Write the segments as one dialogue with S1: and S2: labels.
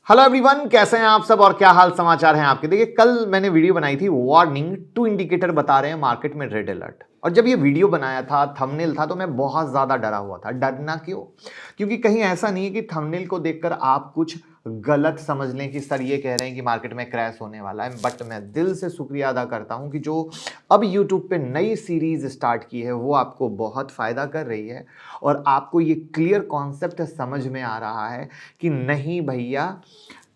S1: Hello everyone, कैसे हैं आप सब और क्या हाल समाचार हैं आपके। देखिए, कल मैंने वीडियो बनाई थी वार्निंग 2 इंडिकेटर बता रहे हैं मार्केट में रेड अलर्ट। और जब ये वीडियो बनाया था, थंबनेल था, तो मैं बहुत ज्यादा डरा हुआ था। डरना क्यों? क्योंकि कहीं ऐसा नहीं है कि थंबनेल को देखकर आप कुछ गलत समझ लें कि सर ये कह रहे हैं कि मार्केट में क्रैश होने वाला है। बट मैं दिल से शुक्रिया अदा करता हूं कि जो अब यूट्यूब पे नई सीरीज स्टार्ट की है वो आपको बहुत फायदा कर रही है और आपको ये क्लियर कॉन्सेप्ट समझ में आ रहा है कि नहीं भैया,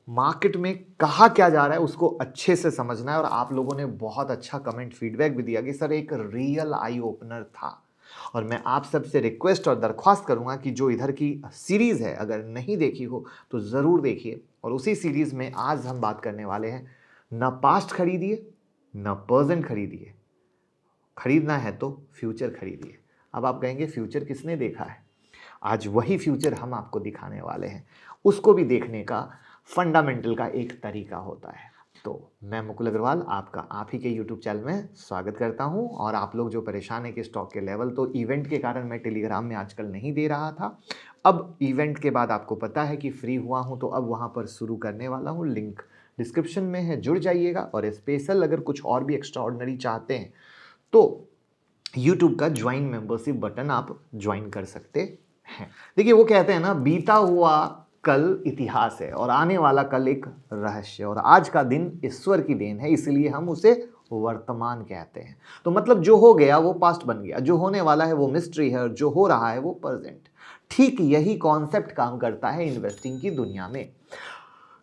S1: मार्केट में कहा क्या जा रहा है उसको अच्छे से समझना है। और आप लोगों ने बहुत अच्छा कमेंट फीडबैक भी दिया कि सर एक रियल आई ओपनर था। और मैं आप सबसे रिक्वेस्ट और दरख्वास्त करूंगा कि जो इधर की सीरीज है अगर नहीं देखी हो तो ज़रूर देखिए। और उसी सीरीज में आज हम बात करने वाले हैं, ना पास्ट खरीदिए ना प्रेजेंट खरीदिए, खरीदना है तो फ्यूचर खरीदिए। अब आप कहेंगे फ्यूचर किसने देखा है? आज वही फ्यूचर हम आपको दिखाने वाले हैं। उसको भी देखने का फंडामेंटल का एक तरीका होता है। तो मैं मुकुल अग्रवाल आपका आप ही के यूट्यूब चैनल में स्वागत करता हूं। और आप लोग जो परेशान है कि स्टॉक के लेवल, तो इवेंट के कारण मैं टेलीग्राम में आजकल नहीं दे रहा था। अब इवेंट के बाद आपको पता है कि फ्री हुआ हूं तो अब वहां पर शुरू करने वाला हूं। लिंक डिस्क्रिप्शन में है, जुड़ जाइएगा। और स्पेशल अगर कुछ और भी एक्स्ट्रा ऑर्डिनरी चाहते हैं तो यूट्यूब का ज्वाइन मेंबरशिप बटन आप ज्वाइन कर सकते हैं। देखिए, वो कहते हैं ना, बीता हुआ कल इतिहास है और आने वाला कल एक रहस्य, और आज का दिन ईश्वर की देन है, इसलिए हम उसे वर्तमान कहते हैं। तो मतलब जो हो गया वो पास्ट बन गया, जो होने वाला है वो मिस्ट्री है, और जो हो रहा है वो प्रेजेंट। ठीक यही कॉन्सेप्ट काम करता है इन्वेस्टिंग की दुनिया में।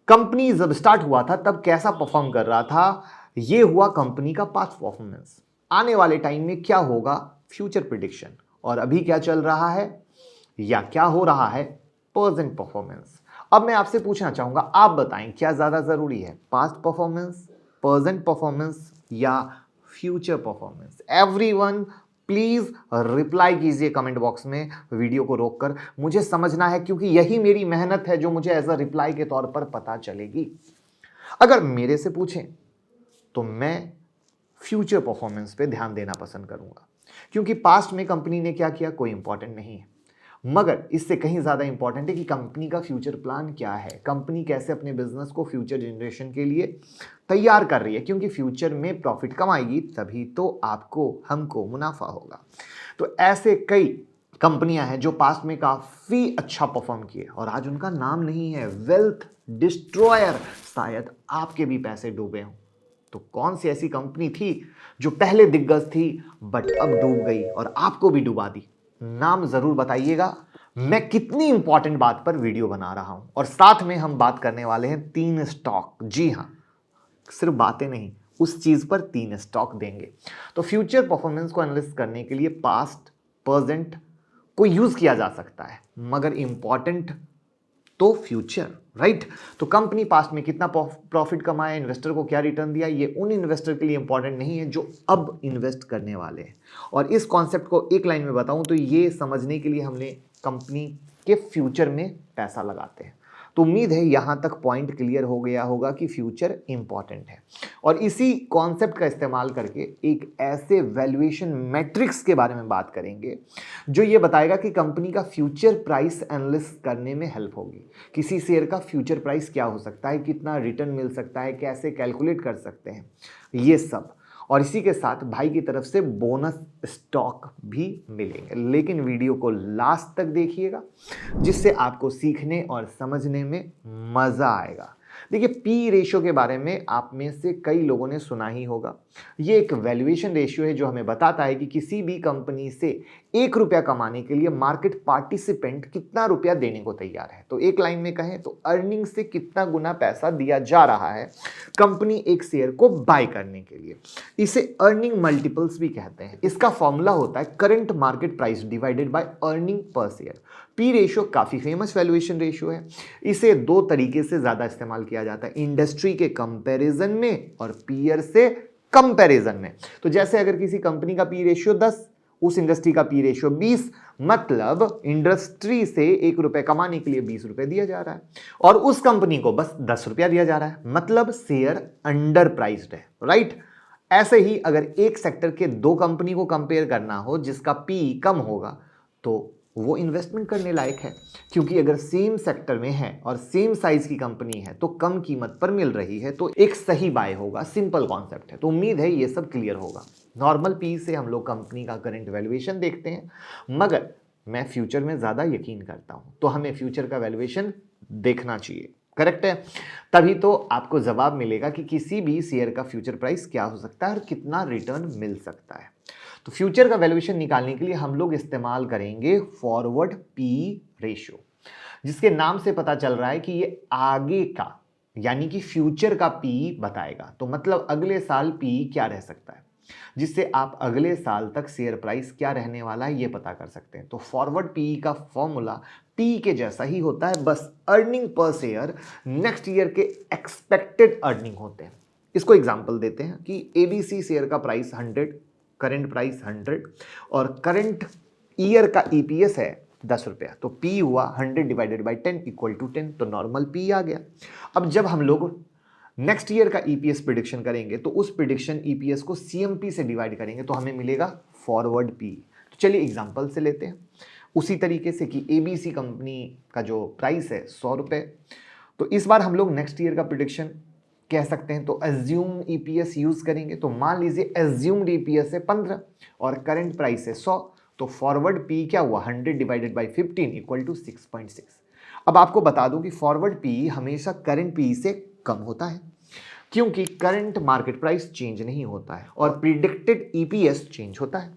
S1: कंपनी जब स्टार्ट हुआ था तब कैसा परफॉर्म कर रहा था, ये हुआ कंपनी का पास्ट परफॉर्मेंस। आने वाले टाइम में क्या होगा, फ्यूचर प्रिडिक्शन। और अभी क्या चल रहा है या क्या हो रहा है, प्रेजेंट परफॉर्मेंस। अब मैं आपसे पूछना चाहूंगा, आप बताएं क्या ज्यादा जरूरी है, पास्ट परफॉर्मेंस, प्रेजेंट परफॉर्मेंस या future performance? Everyone please reply कीजिए कमेंट बॉक्स में वीडियो को रोककर। मुझे समझना है, क्योंकि यही मेरी मेहनत है जो मुझे एज अ रिप्लाई के तौर पर पता चलेगी। अगर मेरे से पूछें तो मैं फ्यूचर परफॉर्मेंस पे ध्यान देना पसंद करूंगा, क्योंकि पास्ट में कंपनी ने क्या किया कोई इंपॉर्टेंट नहीं है, मगर इससे कहीं ज्यादा इंपॉर्टेंट है कि कंपनी का फ्यूचर प्लान क्या है, कंपनी कैसे अपने बिजनेस को फ्यूचर जनरेशन के लिए तैयार कर रही है। क्योंकि फ्यूचर में प्रॉफिट कमाएगी तभी तो आपको हमको मुनाफा होगा। तो ऐसे कई कंपनियां हैं जो पास्ट में काफी अच्छा परफॉर्म किए और आज उनका नाम नहीं है, वेल्थ डिस्ट्रॉयर। शायद आपके भी पैसे डूबे हों। तो कौन सी ऐसी कंपनी थी जो पहले दिग्गज थी बट अब डूब गई और आपको भी डुबा दी? नाम जरूर बताइएगा। मैं कितनी इंपॉर्टेंट बात पर वीडियो बना रहा हूं, और साथ में हम बात करने वाले हैं 3 स्टॉक। जी हां, सिर्फ बातें नहीं, उस चीज पर 3 स्टॉक देंगे। तो फ्यूचर परफॉर्मेंस को एनालिसिस करने के लिए पास्ट प्रेजेंट को यूज किया जा सकता है, मगर इंपॉर्टेंट तो फ्यूचर, राइट। तो कंपनी पास्ट में कितना प्रॉफिट कमाया, इन्वेस्टर को क्या रिटर्न दिया, ये उन इन्वेस्टर के लिए इंपॉर्टेंट नहीं है जो अब इन्वेस्ट करने वाले हैं। और इस कॉन्सेप्ट को एक लाइन में बताऊं तो ये समझने के लिए हमने कंपनी के फ्यूचर में पैसा लगाते हैं। तो उम्मीद है यहां तक पॉइंट क्लियर हो गया होगा कि फ्यूचर इंपॉर्टेंट है। और इसी कॉन्सेप्ट का इस्तेमाल करके एक ऐसे वैल्यूएशन मैट्रिक्स के बारे में बात करेंगे जो ये बताएगा कि कंपनी का फ्यूचर प्राइस एनालिसिस करने में हेल्प होगी। किसी शेयर का फ्यूचर प्राइस क्या हो सकता है, कितना रिटर्न मिल सकता है, कैसे कैलकुलेट कर सकते हैं, ये सब। और इसी के साथ भाई की तरफ से बोनस स्टॉक भी मिलेंगे। लेकिन वीडियो को लास्ट तक देखिएगा, जिससे आपको सीखने और समझने में मजा आएगा। देखिए, पी रेशियो के बारे में आप में से कई लोगों ने सुना ही होगा। ये एक वैल्यूएशन रेशियो है जो हमें बताता है कि किसी भी कंपनी से 1 रुपया कमाने के लिए मार्केट पार्टिसिपेंट कितना रुपया देने को तैयार है। तो एक लाइन में कहें तो अर्निंग से कितना गुना पैसा दिया जा रहा है कंपनी एक शेयर को बाय करने के लिए। इसे अर्निंग मल्टीपल्स भी कहते हैं। इसका फॉर्मूला होता है current market price divided by earning per share. P ratio काफी फेमस वैल्यूएशन रेशियो है। इसे 2 तरीके से ज्यादा इस्तेमाल किया जाता है, इंडस्ट्री के कंपैरिजन में और पीयर से कंपैरिजन में। तो जैसे अगर किसी कंपनी का पी रेशियो 10, उस इंडस्ट्री का पी रेशियो 20, मतलब इंडस्ट्री से 1 रुपए कमाने के लिए 20 रुपए दिया जा रहा है और उस कंपनी को बस 10 रुपया दिया जा रहा है, मतलब शेयर अंडर प्राइस्ड है, राइट। ऐसे ही अगर एक सेक्टर के 2 कंपनी को कंपेयर करना हो जिसका पी कम होगा तो वो इन्वेस्टमेंट करने लायक है, क्योंकि अगर सेम सेक्टर में है और सेम साइज की कंपनी है तो कम कीमत पर मिल रही है तो एक सही बाय होगा। सिंपल कॉन्सेप्ट है। तो उम्मीद है ये सब क्लियर होगा। नॉर्मल पी से हम लोग कंपनी का करंट वैल्यूएशन देखते हैं, मगर मैं फ्यूचर में ज़्यादा यकीन करता हूं, तो हमें फ्यूचर का वैल्यूएशन देखना चाहिए। करेक्ट है? तभी तो आपको जवाब मिलेगा कि किसी भी शेयर का फ्यूचर प्राइस क्या हो सकता है और कितना रिटर्न मिल सकता है। तो फ्यूचर का वैल्यूएशन निकालने के लिए हम लोग इस्तेमाल करेंगे फॉरवर्ड पी रेशियो, जिसके नाम से पता चल रहा है कि ये आगे का यानी कि फ्यूचर का पी बताएगा। तो मतलब अगले साल पी क्या रह सकता है, जिससे आप अगले साल तक शेयर प्राइस क्या रहने वाला है ये पता कर सकते हैं। तो फॉरवर्ड पी का फॉर्मूला पी के जैसा ही होता है, बस earning per share next year के एक्सपेक्टेड अर्निंग होते हैं। इसको एग्जांपल देते हैं कि एबीसी शेयर का प्राइस 100, करंट प्राइस 100 और करंट ईयर का ईपीएस है 10 रुपया, तो पी हुआ 100 डिवाइडेड बाई 10 इक्वल टू 10, तो नॉर्मल पी आ गया। अब जब हम लोग नेक्स्ट ईयर का ईपीएस प्रिडिक्शन करेंगे तो उस प्रिडिक्शन ईपीएस को सीएमपी से डिवाइड करेंगे तो हमें मिलेगा फॉरवर्ड पी। तो चलिए एग्जांपल से लेते हैं। उसी तरीके से कि एबीसी कंपनी का जो प्राइस है 100 रुपये, तो इस बार हम लोग नेक्स्ट ईयर का प्रिडिक्शन कह सकते हैं, तो एज्यूम ईपीएस यूज करेंगे। तो मान लीजिए एज्यूम्ड ईपीएस है 15 और करंट प्राइस है 100, तो फॉरवर्ड पी क्या हुआ 100 डिवाइडेड बाई 15 इक्वल टू 6.6। अब आपको बता दूं कि फॉरवर्ड पी हमेशा करंट पी से कम होता है, क्योंकि करंट मार्केट प्राइस चेंज नहीं होता है और प्रिडिक्टेड ईपीएस चेंज होता है।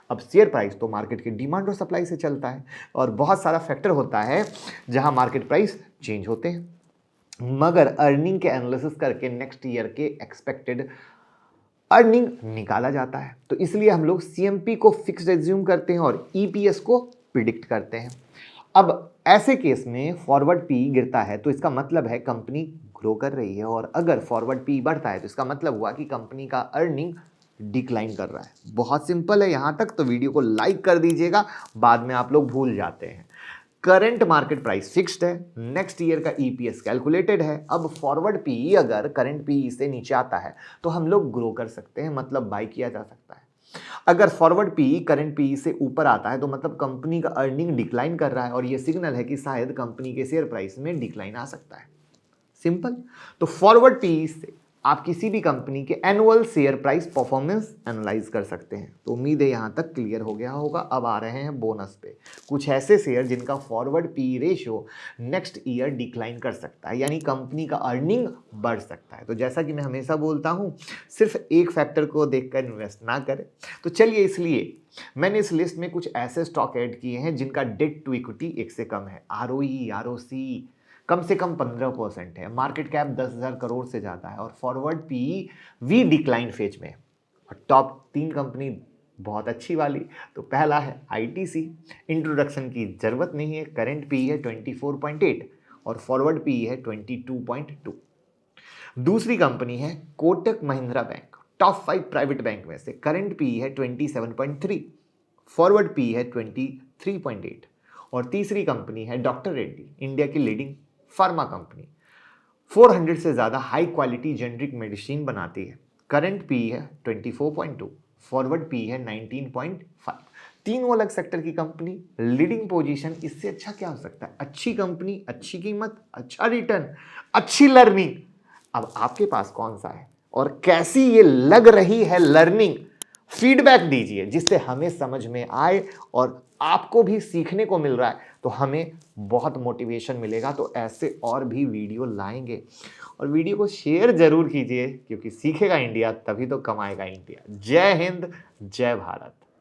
S1: अब शेयर प्राइस तो मार्केट के डिमांड और सप्लाई से चलता है और बहुत सारा फैक्टर होता है जहां मार्केट प्राइस चेंज होते हैं, मगर अर्निंग के एनालिसिस करके नेक्स्ट ईयर के एक्सपेक्टेड अर्निंग निकाला जाता है। तो इसलिए हम लोग सीएमपी को फिक्स्ड एज्यूम करते हैं और ईपीएस को प्रिडिक्ट करते हैं। अब ऐसे केस में फॉरवर्ड पी गिरता है तो इसका मतलब है कंपनी ग्रो कर रही है, और अगर फॉरवर्ड पी बढ़ता है तो इसका मतलब हुआ कि कंपनी का अर्निंग डिक्लाइन कर रहा है। बहुत सिंपल है यहां तक, तो वीडियो को लाइक कर दीजिएगा, बाद में आप लोग भूल जाते हैं। करंट मार्केट प्राइस फिक्स्ड है, नेक्स्ट ईयर का ईपीएस कैलकुलेटेड है। अब फॉरवर्ड पी अगर करंट पी से नीचे आता है तो हम लोग ग्रो कर सकते हैं, मतलब बाय किया जा सकता है। अगर फॉरवर्ड पी करंट पी से ऊपर आता है तो मतलब कंपनी का अर्निंग डिक्लाइन कर रहा है और यह सिग्नल है कि शायद कंपनी के शेयर प्राइस में डिक्लाइन आ सकता है। सिंपल। तो फॉरवर्ड पी से आप किसी भी कंपनी के annual share price performance analyse कर सकते हैं। तो उम्मीद है यहां तक क्लियर हो गया होगा। अब आ रहे हैं बोनस पे। कुछ ऐसे शेयर जिनका forward P ratio next year decline कर सकता है, यानी कंपनी का अर्निंग बढ़ सकता है। तो जैसा कि मैं हमेशा बोलता हूं, सिर्फ एक फैक्टर को देखकर इन्वेस्ट ना करें। तो चलिए, इसलिए मैंने इस लिस्ट में कुछ ऐसे स्टॉक ऐड किए हैं जिनका डेट टू इक्विटी 1 से कम है, आरओई आरओसी कम से कम 15% है, मार्केट कैप 10,000 करोड़ से ज़्यादा है और forward P V decline phase में है। और टॉप 3 कंपनी बहुत अच्छी वाली, तो पहला है आईटीसी, इंट्रोडक्शन की ज़रूरत नहीं है, करंट पी है 24.8 और फॉरवर्ड पी है 22.2। दूसरी कंपनी है Kotak Mahindra bank, top 5 private bank में से, करंट पी है 27.3, फॉरवर्ड पी है 23.8। और तीसरी कंपनी है डॉक्टर रेड्डी, इंडिया की लीडिंग फार्मा कंपनी, 400 से ज़्यादा हाई क्वालिटी जेनरिक मेडिसिन बनाती है, करंट पी है 24.2, फॉरवर्ड पी है 19.5। तीनों अलग सेक्टर की कंपनी, लीडिंग पोजीशन, इससे अच्छा क्या हो सकता है? अच्छी कंपनी, अच्छी कीमत, अच्छा रिटर्न, अच्छी लर्निंग। अब आपके पास कौन सा है और कैसी ये लग रही है लर्निंग? फीडबैक दीजिए जिससे हमें समझ में आए और आपको भी सीखने को मिल रहा है तो हमें बहुत मोटिवेशन मिलेगा। तो ऐसे और भी वीडियो लाएंगे और वीडियो को शेयर जरूर कीजिए, क्योंकि सीखेगा इंडिया तभी तो कमाएगा इंडिया। जय हिंद, जय भारत।